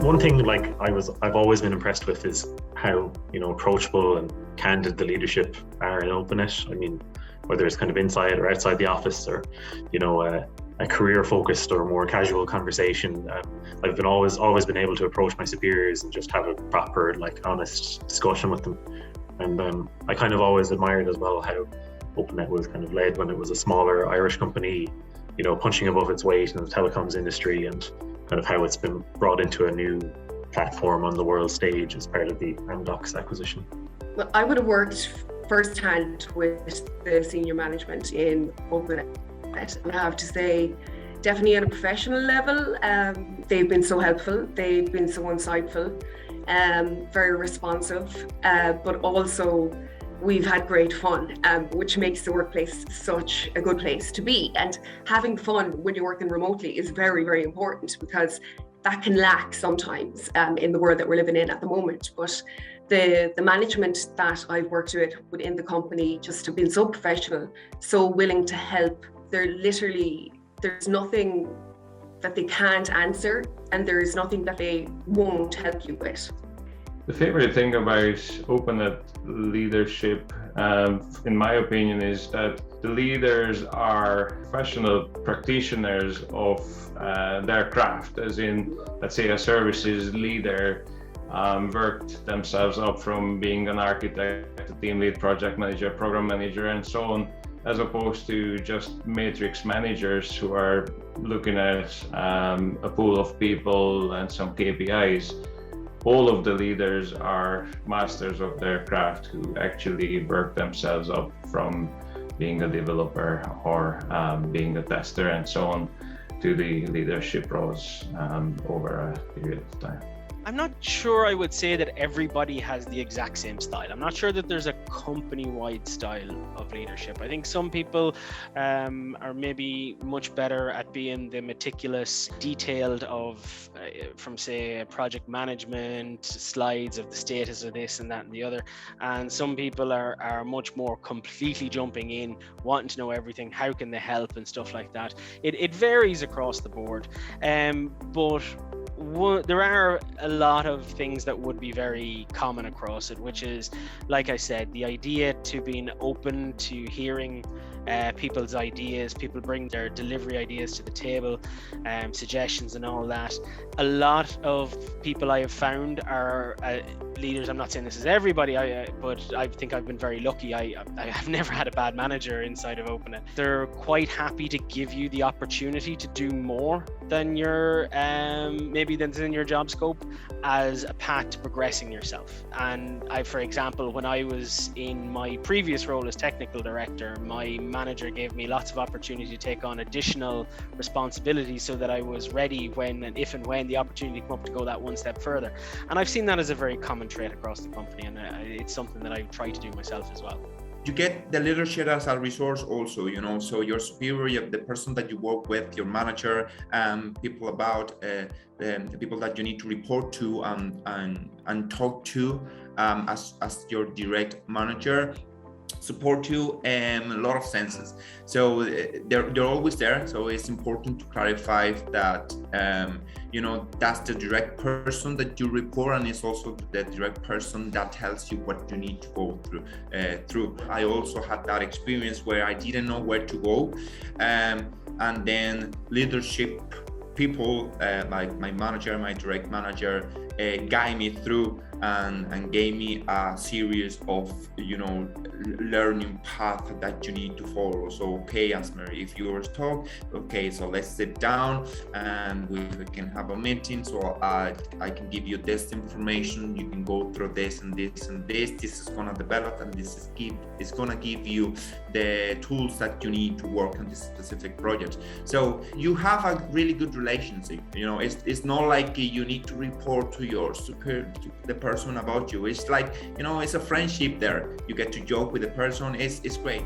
One thing I've always been impressed with is how, approachable and candid the leadership are in Openet. I mean, whether it's kind of inside or outside the office, or, a career focused or more casual conversation. I've always been able to approach my superiors and just have a proper, honest discussion with them. And I kind of always admired as well how Openet was kind of led when it was a smaller Irish company, punching above its weight in the telecoms industry, and kind of how it's been brought into a new platform on the world stage as part of the Amdocs acquisition. Well, I would have worked firsthand with the senior management in Openet, and I have to say, definitely at a professional level, they've been so helpful, they've been so insightful, very responsive, but also we've had great fun, which makes the workplace such a good place to be. And having fun when you're working remotely is very, very important, because that can lack sometimes in the world that we're living in at the moment. But the management that I've worked with within the company just have been so professional, so willing to help. There's nothing that they can't answer, and there's nothing that they won't help you with. The favorite thing about Openet leadership, in my opinion, is that the leaders are professional practitioners of their craft, as in, let's say, a services leader worked themselves up from being an architect, a team lead, project manager, program manager, and so on, as opposed to just matrix managers who are looking at a pool of people and some KPIs. All of the leaders are masters of their craft, who actually work themselves up from being a developer or being a tester and so on to the leadership roles over a period of time. I'm not sure I would say that everybody has the exact same style. I'm not sure that there's a company-wide style of leadership. I think some people are maybe much better at being the meticulous, detailed of, from say, project management, slides of the status of this and that and the other. And some people are much more completely jumping in, wanting to know everything, how can they help and stuff like that. It varies across the board, but there are a lot of things that would be very common across it, which is, like I said, the idea to being open to hearing people's ideas. People bring their delivery ideas to the table, suggestions and all that. A lot of people I have found are leaders. I'm not saying this is everybody, but I think I've been very lucky. I have never had a bad manager inside of Openet. They're quite happy to give you the opportunity to do more than your maybe than in your job scope, as a path to progressing yourself. And for example, when I was in my previous role as technical director, my manager gave me lots of opportunity to take on additional responsibilities so that I was ready when and if and when the opportunity came up to go that one step further. And I've seen that as a very common trait across the company, and it's something that I try to do myself as well. You get the leadership as a resource also, so your superior, the person that you work with, your manager, people about the people that you need to report to and talk to as your direct manager, support you in a lot of senses. So they're always there. So it's important to clarify that that's the direct person that you report, and it's also the direct person that tells you what you need to go through. I also had that experience where I didn't know where to go, and then leadership people like my manager, my direct manager, guide me through and gave me a series of learning path that you need to follow. So okay, Asmari, if you were stuck, okay, so let's sit down and we can have a meeting. So I can give you this information, you can go through this and this and this. This is gonna develop, and this is gonna give you the tools that you need to work on this specific project. So you have a really good relationship. It's not like you need to report to your superior, to the person about you. It's like, it's a friendship there. You get to joke with the person. It's great.